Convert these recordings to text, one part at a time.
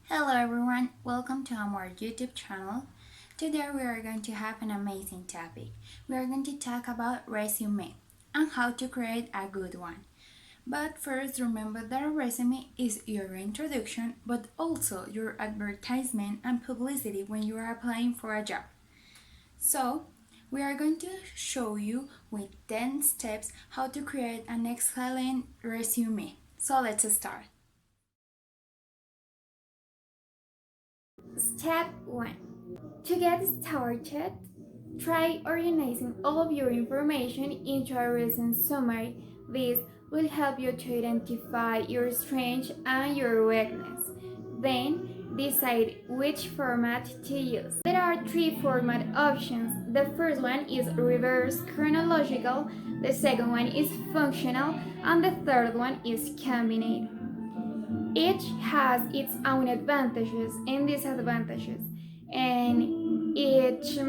Hello everyone, welcome to our YouTube channel. Today we are going to have an amazing topic. We are going to talk about resume and how to create a good one. But first remember that a resume is your introduction but also your advertisement and publicity when you are applying for a job. So, we are going to show you with 10 steps how to create an excellent resume. So let's start. Step 1. To get started, try organizing all of your information into a recent summary. This will help you to identify your strengths and your weakness. Then, decide which format to use. There are three format options. The first one is reverse chronological, the second one is functional, and the third one is combined. Each has its own advantages and disadvantages, and each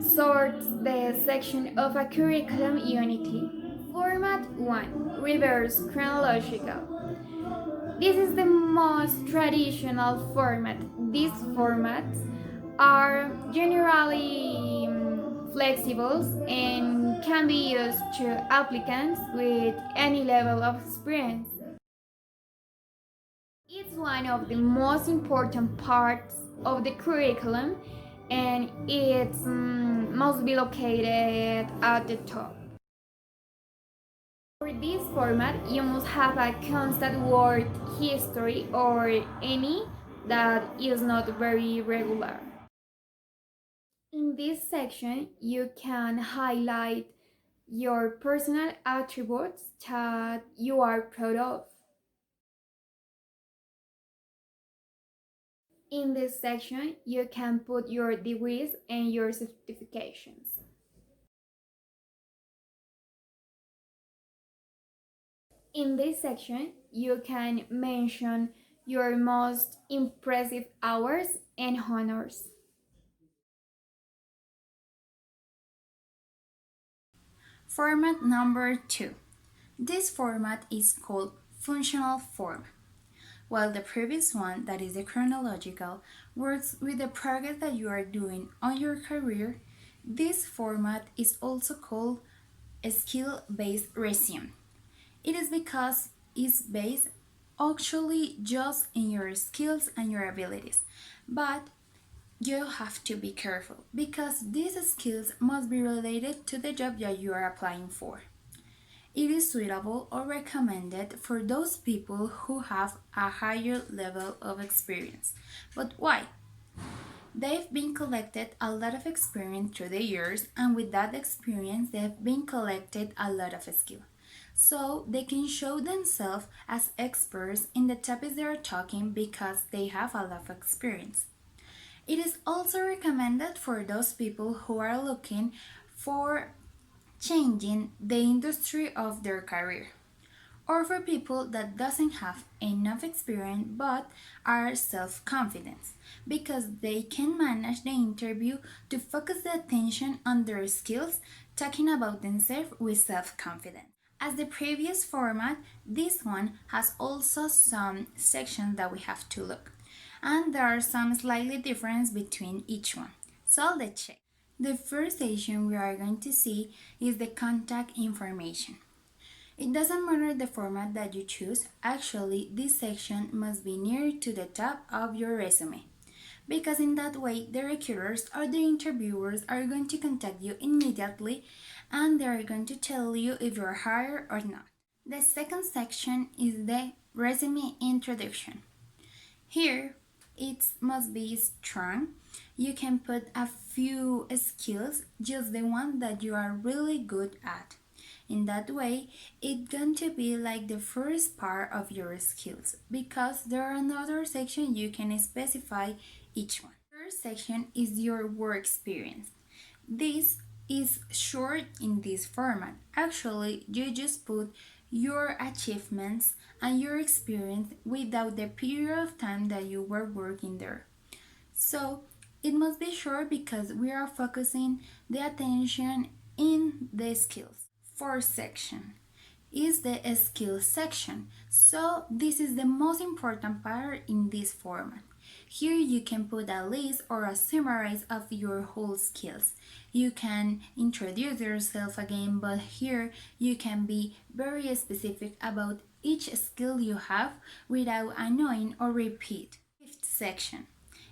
sorts the section of a curriculum unity. Format 1. Reverse chronological. This is the most traditional format. These formats are generally flexible and can be used to applicants with any level of experience. It's one of the most important parts of the curriculum and it must be located at the top. For this format, you must have a constant word history or any that is not very regular. In this section, you can highlight your personal attributes that you are proud of. In this section, you can put your degrees and your certifications. In this section, you can mention your most impressive hours and honors. Format number 2. This format is called functional form. While the previous one, that is the chronological, works with the progress that you are doing on your career, this format is also called a skill-based resume. It is because it's based actually just in your skills and your abilities, but you have to be careful because these skills must be related to the job that you are applying for. It is suitable or recommended for those people who have a higher level of experience. But why? They've been collected a lot of experience through the years, and with that experience, they've been collected a lot of skill. So they can show themselves as experts in the topics they are talking because they have a lot of experience. It is also recommended for those people who are looking for changing the industry of their career, or for people that doesn't have enough experience but are self-confident because they can manage the interview to focus the attention on their skills, talking about themselves with self-confidence. As the previous format, this one has also some sections that we have to look, and there are some slightly difference between each one. So let's check. The first section we are going to see is the contact information. It doesn't matter the format that you choose, actually this section must be near to the top of your resume, because in that way the recruiters or the interviewers are going to contact you immediately and they are going to tell you if you're hired or not. The second section is the resume introduction. Here, it must be strong. You can put a few skills, just the one that you are really good at. In that way, it's going to be like the first part of your skills because there are another section you can specify each one. First section is your work experience. This is short in this format. Actually, you just put your achievements and your experience without the period of time that you were working there. So it must be short because we are focusing the attention in the skills. Fourth section is the skills section. So this is the most important part in this format. Here you can put a list or a summary of your whole skills. You can introduce yourself again, but here you can be very specific about each skill you have without annoying or repeat. Fifth section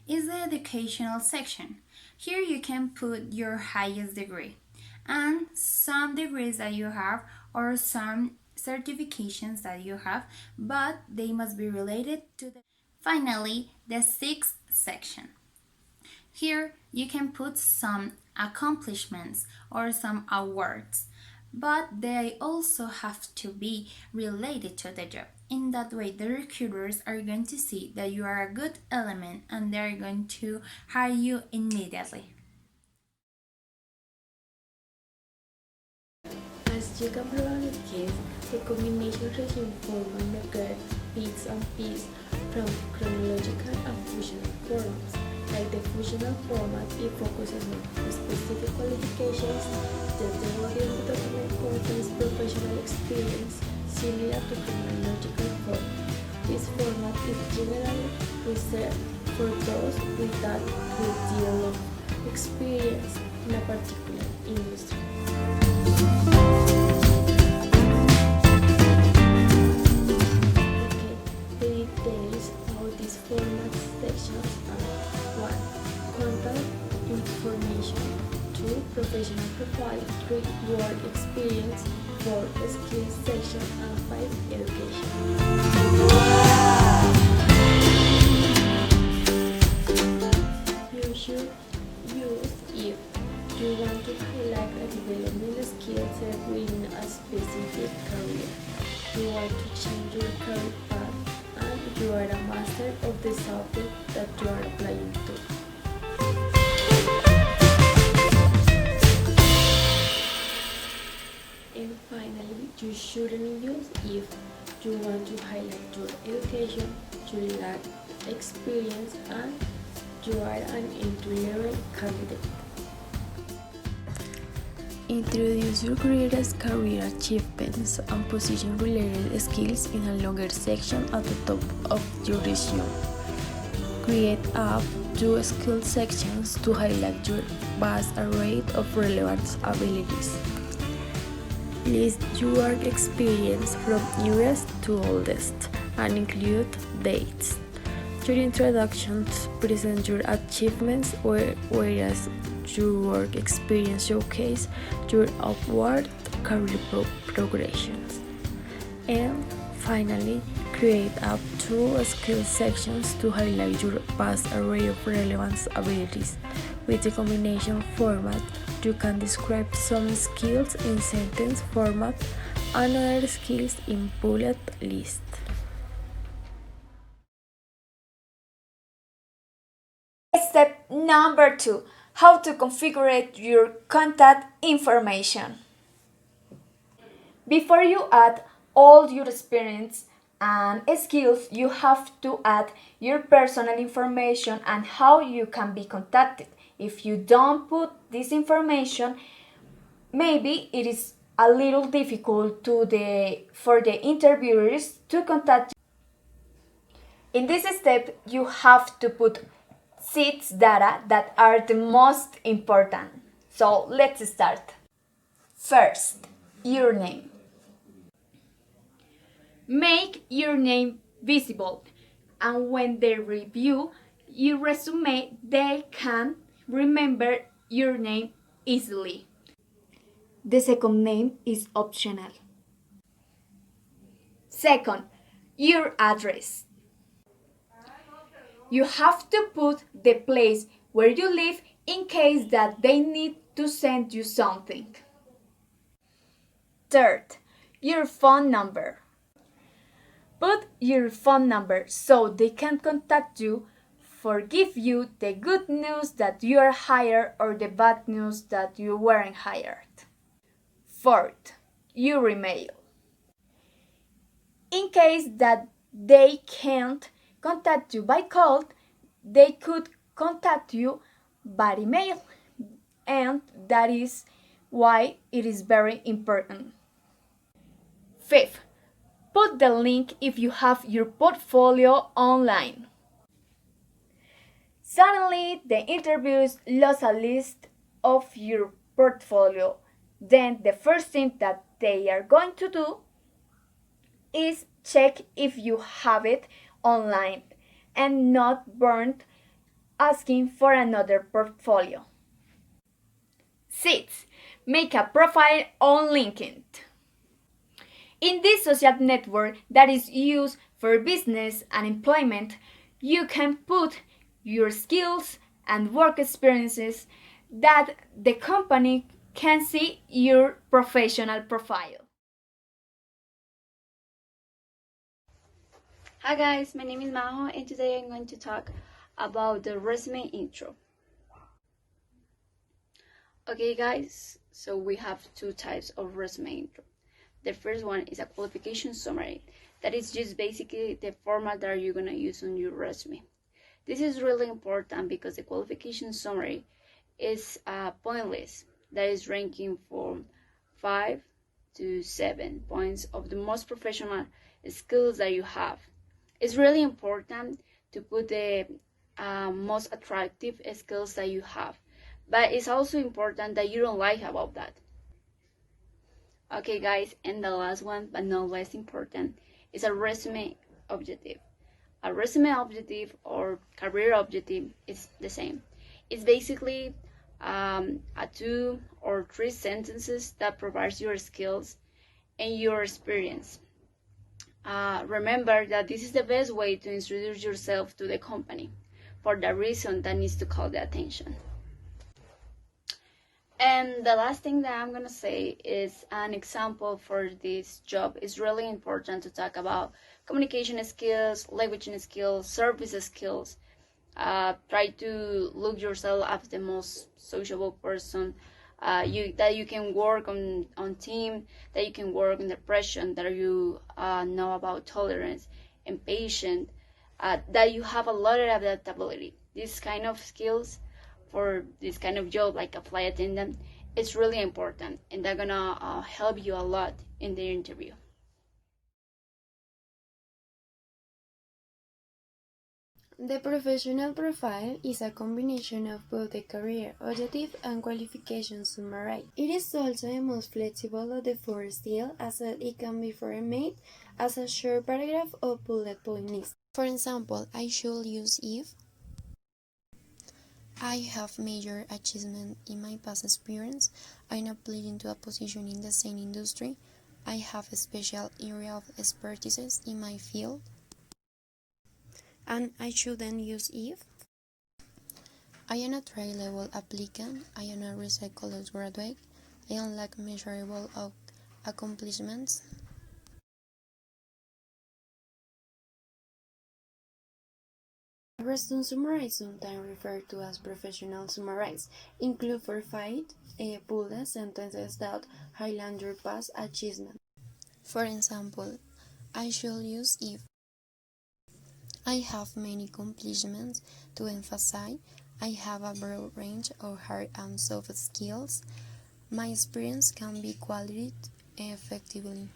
is the educational section. Here you can put your highest degree and some degrees that you have or some certifications that you have, but they must be related to the. Finally, the sixth section. Here you can put some accomplishments or some awards, but they also have to be related to the job. In that way, the recruiters are going to see that you are a good element and they're going to hire you immediately. As you can probably guess, the combination resume format method bits and pieces from chronological and functional formats. Like the functional format, it focuses on specific qualifications. The body of the document contains professional experience, similar to chronological form. This format is generally reserved for those with that great deal of experience in a particular industry. Okay, the details of these format sections are 1. Contact information. 2. Professional profile. 3. Work experience. 4. Skills section. And 5. Education. You should use if you want to highlight a development skill set within a specific career. You want to change your career path and you are a master of the subject that you are applying to. And finally, you shouldn't use if you want to highlight your education, you lack experience, and you are an entry-level candidate. Introduce your greatest career achievements and position-related skills in a longer section at the top of your resume. Create up to skill sections to highlight your vast array of relevant abilities. List your work experience from newest to oldest and include dates. Your introductions present your achievements, whereas your work experience showcase your upward career progressions. And finally, create up to skill sections to highlight your vast array of relevant abilities. With the combination format, you can describe some skills in sentence format and other skills in bullet list. Step number 2. How to configure your contact information. Before you add all your experience and skills, you have to add your personal information and how you can be contacted. If you don't put this information, maybe it is a little difficult for the interviewers to contact you. In this step, you have to put 6 data that are the most important. So let's start. First, your name. Make your name visible, and when they review your resume, they can remember your name easily. The second name is optional. Second, your address. You have to put the place where you live in case that they need to send you something. Third, your phone number. Put your phone number so they can contact you for give you the good news that you are hired or the bad news that you weren't hired. Fourth, your email. In case that they can't contact you by call, they could contact you by email, and that is why it is very important. Fifth, put the link if you have your portfolio online. Suddenly, the interviews lost a list of your portfolio. Then, the first thing that they are going to do is check if you have it online and not burnt asking for another portfolio. 6. Make a profile on LinkedIn. In this social network that is used for business and employment, you can put your skills and work experiences that the company can see your professional profile. Hi guys, my name is Maho and today I'm going to talk about the resume intro. Okay guys, so we have two types of resume intro. The first one is a qualification summary. That is just basically the format that you're gonna use on your resume. This is really important because the qualification summary is a point list that is ranking from 5 to 7 points of the most professional skills that you have. It's really important to put the most attractive skills that you have, but it's also important that you don't lie about that. Okay guys, and the last one but not less important is a resume objective. A resume objective or career objective is the same. It's basically a 2 or 3 sentences that provides your skills and your experience. Remember that this is the best way to introduce yourself to the company for the reason that needs to call the attention. And the last thing that I'm going to say is an example for this job. It's really important to talk about communication skills, language skills, service skills. Try to look yourself as the most sociable person that you can work on team, that you can work on depression, that you know about tolerance and patience, that you have a lot of adaptability. These kind of skills for this kind of job like a flight attendant, it's really important and they're gonna help you a lot in the interview. The professional profile is a combination of both the career objective and qualification summary. It is also the most flexible of the four styles as it can be formatted as a short paragraph or bullet point list. For example, I should use if I have major achievement in my past experience. I'm applying to a position in the same industry. I have a special area of expertise in my field. And I shouldn't use if. I am a trade-level applicant. I am a recent college graduate. I am like measurable of accomplishments. Resume summaries, sometimes referred to as professional summaries, include for bullet sentences that highlight your past achievements. For example, I should use if. I have many accomplishments to emphasize. I have a broad range of hard and soft skills. My experience can be qualified effectively.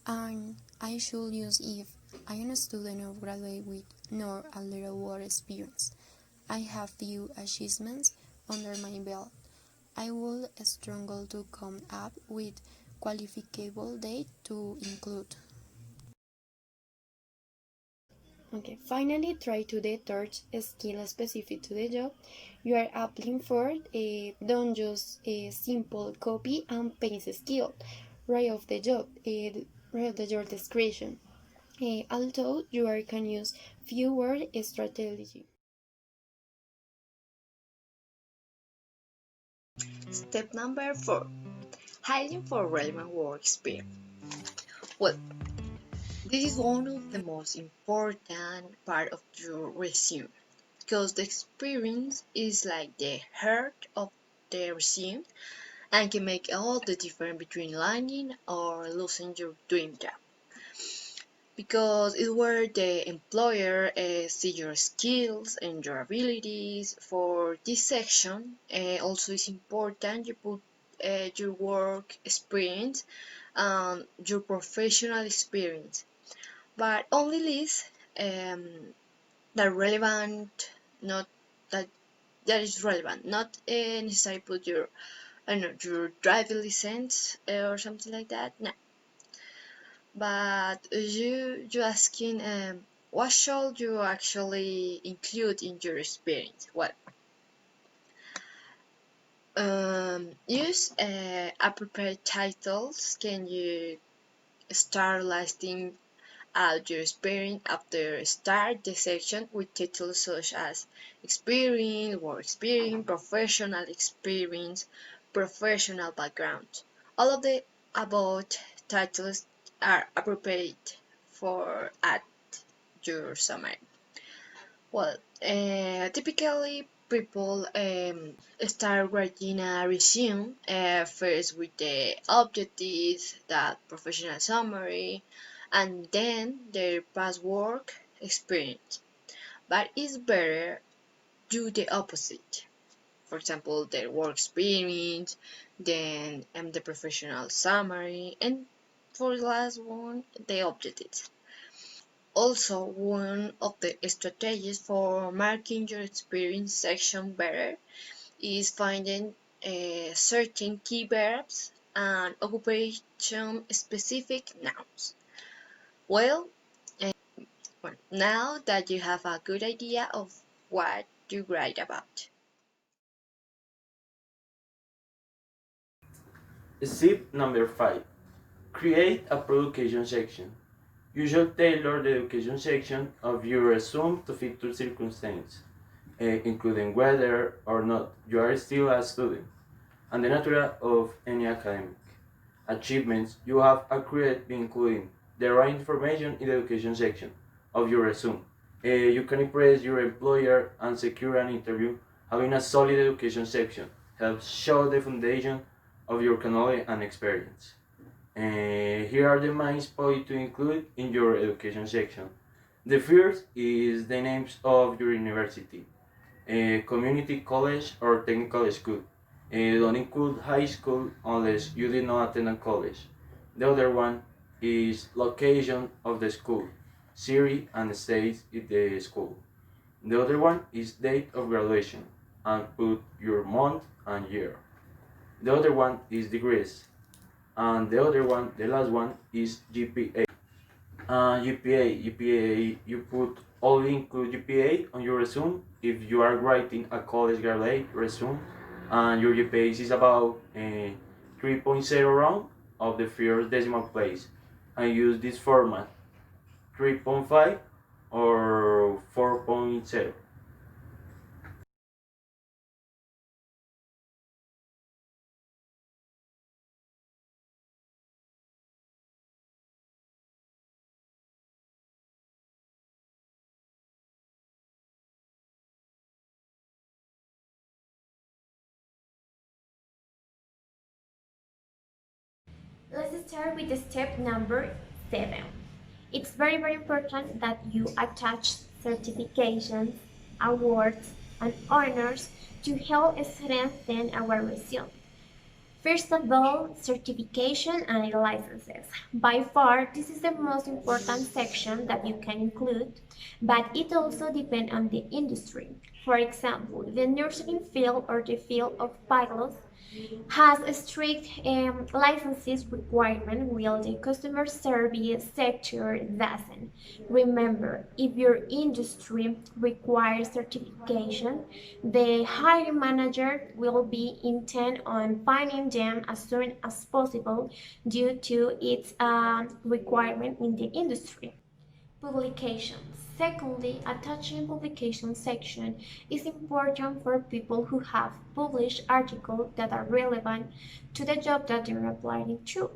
And I should use if. I am a student or graduate with no a little work experience. I have few achievements under my belt. I would struggle to come up with qualifiable data to include. Okay, finally, try to detach a skill specific to the job you are applying for. Don't just a simple copy and paste skill right off the job, right off the job description. Although you can use few word strategy. Step number 4. Hiring for relevant work experience. Well, this is one of the most important part of your resume because the experience is like the heart of the resume and can make all the difference between landing or losing your dream job. Because it's where the employer see your skills and your abilities. For this section, also it's important you put your work experience and your professional experience, but only list that relevant, not that that is relevant, not necessarily put your, I don't know, your driving license or something like that. No, but you asking what should you actually include in your experience? Well, use appropriate titles. Can you start listing out your experience after start the section with titles such as experience, work experience, professional experience, professional background. All of the above titles are appropriate for at your summary. Well, typically people start writing a resume first with the objectives, that professional summary, and then their past work experience. But it's better do the opposite. For example, their work experience, then the professional summary, and for the last one, the objectives. Also, one of the strategies for marking your experience section better is finding certain key verbs and occupation specific nouns. Well, well, now that you have a good idea of what you write about. Step number 5. Create a production section. You should tailor the education section of your resume to fit your circumstance, including whether or not you are still a student, and the nature of any academic achievements you have accrued, including the right information in the education section of your resume. You can impress your employer and secure an interview. Having a solid education section helps show the foundation of your knowledge and experience. Here are the main points to include in your education section. The first is the names of your university, community college or technical school. Don't include high school unless you did not attend a college. The other one is location of the school, city and state in the school. The other one is date of graduation and put your month and year. The other one is degrees. And the other one, the last one, is GPA. GPA, you put all include GPA on your resume if you are writing a college graduate resume, and your GPA is about 3.0 round of the first decimal place, and use this format 3.5 or 4.0. Let's start with the step number 7. It's very important that you attach certifications, awards, and honors to help strengthen our resume. First of all, certification and licenses. By far, this is the most important section that you can include, but it also depends on the industry. For example, the nursing field or the field of pilots has a strict licenses requirement while the customer service sector doesn't. Remember, if your industry requires certification, the hiring manager will be intent on finding them as soon as possible due to its requirement in the industry. Publications. Secondly, attaching publication section is important for people who have published articles that are relevant to the job that they're applying to.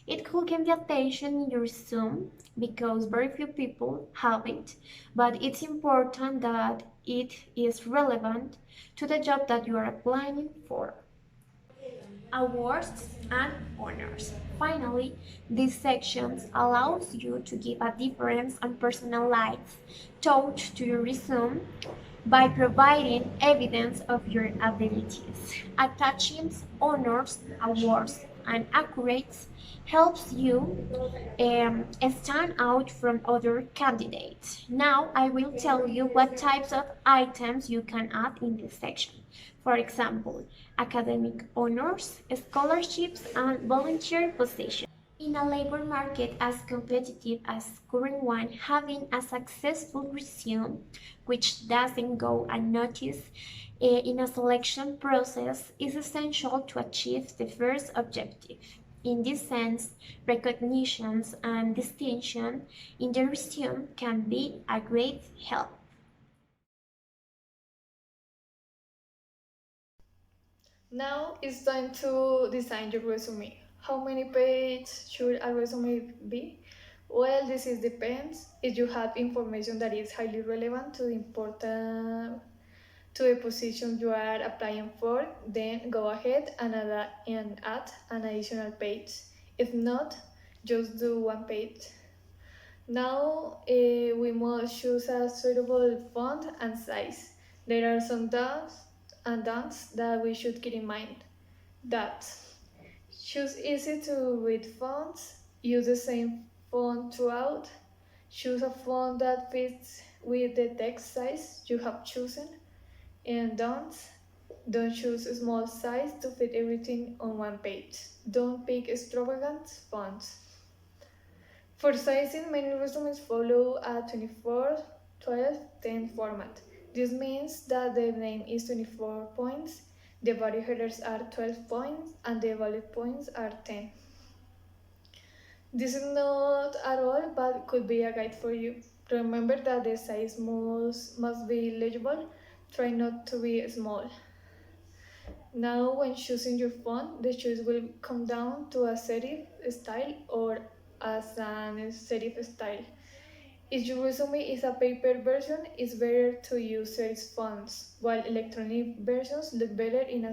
It could get the attention in your resume because very few people have it, but it's important that it is relevant to the job that you are applying for. Awards and honors. Finally, these sections allows you to give a different and personalized touch to your resume by providing evidence of your abilities. Attaching honors, awards, and accurate helps you stand out from other candidates. Now I will tell you what types of items you can add in this section. For example, academic honors, scholarships, and volunteer positions. In a labor market as competitive as current one, having a successful resume, which doesn't go unnoticed in a selection process, is essential to achieve the first objective. In this sense, recognitions and distinction in the resume can be a great help. Now it's time to design your resume. How many pages should a resume be? Well, this is depends. If you have information that is highly relevant to the important to the position you are applying for, then go ahead and add an additional page. If not, just do one page. Now we must choose a suitable font and size. There are some do's and don'ts that we should keep in mind. That choose easy to read fonts, use the same font throughout, choose a font that fits with the text size you have chosen, and don't choose a small size to fit everything on one page. Don't pick extravagant fonts. For sizing, many resumes follow a 24, 12, 10 format. This means that the name is 24 points, the body headers are 12 points, and the bullet points are 10. This is not at all, but could be a guide for you. Remember that the size must be legible. Try not to be small. Now, when choosing your font, the choice will come down to a serif style or a sans serif style. If your resume is a paper version, it's better to use serif fonts, while electronic versions look better in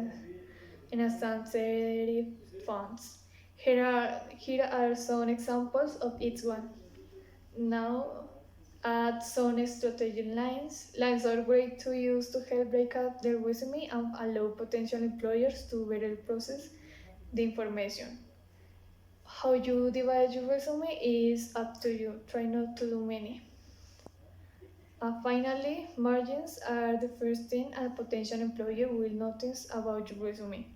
a sans serif fonts. Here are some examples of each one. Now, add some strategic lines. Lines are great to use to help break up the resume and allow potential employers to better process the information. How you divide your resume is up to you. Try not to do many. Finally, margins are the first thing a potential employer will notice about your resume.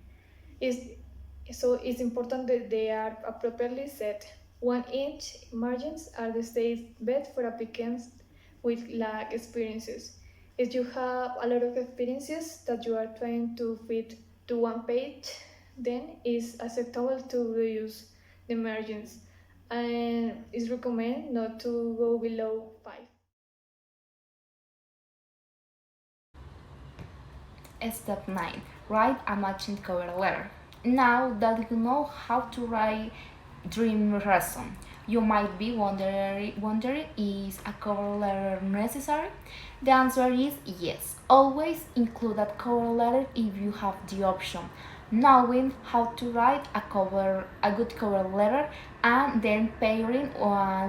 It's important that they are appropriately set. 1 inch margins are the safe bet for applicants with lack experiences. If you have a lot of experiences that you are trying to fit to one page, then it's acceptable to reduce the margins, and it's recommended not to go below 5. Step 9. Write a matching cover letter. Now that you know how to write dream resume, you might be wondering is a cover letter necessary? The answer is yes. Always include a cover letter if you have the option. Knowing how to write a good cover letter and then pairing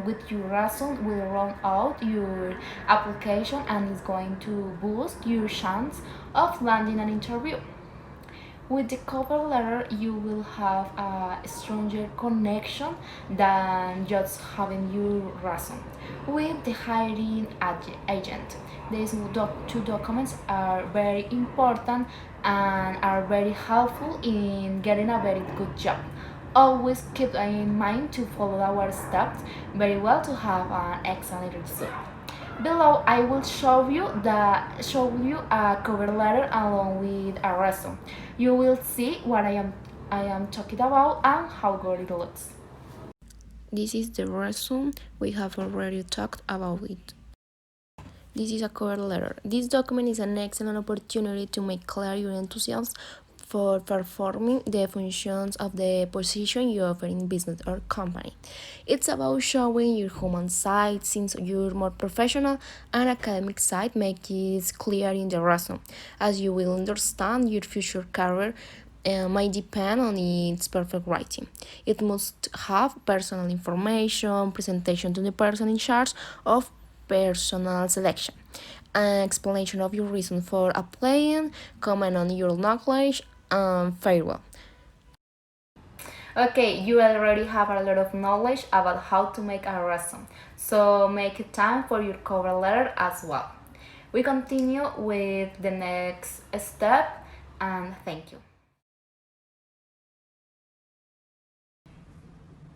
with your resume will round out your application and is going to boost your chance of landing an interview. With the cover letter, you will have a stronger connection than just having your resume with the hiring agent. These two documents are very important and are very helpful in getting a very good job. Always keep in mind to follow our steps very well to have an excellent result. Below, I will show you a cover letter along with a resume. You will see what I am talking about and how good it looks. This is the resume. We have already talked about it. This is a cover letter. This document is an excellent opportunity to make clear your enthusiasm for performing the functions of the position you offer in business or company. It's about showing your human side since your more professional and academic side make it clear in the resume. As you will understand, your future career might depend on its perfect writing. It must have personal information, presentation to the person in charge of personal selection, an explanation of your reason for applying, comment on your knowledge, and farewell. Okay, you already have a lot of knowledge about how to make a resume, so make time for your cover letter as well. We continue with the next step, and thank you.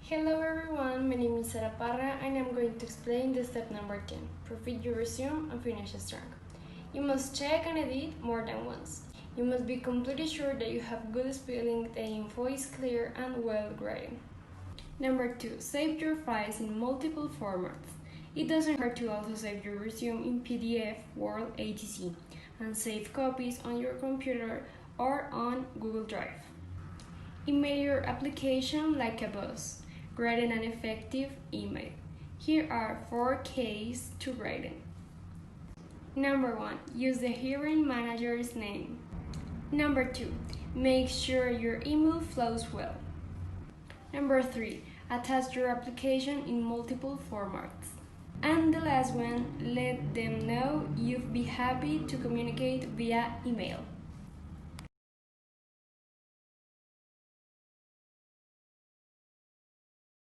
Hello everyone, my name is Sara Parra and I'm going to explain the step number 10, perfect your resume and finish strong. You must check and edit more than once. You must be completely sure that you have good spelling, the info is clear and well graded. Number 2, save your files in multiple formats. It doesn't hurt to also save your resume in PDF, Word, etc. and save copies on your computer or on Google Drive. Email your application like a boss. Write an effective email. Here are 4 keys to writing. Number 1. Use the hiring manager's name. Number 2. Make sure your email flows well. Number 3. Attach your application in multiple formats. And the last one, let them know you'd be happy to communicate via email.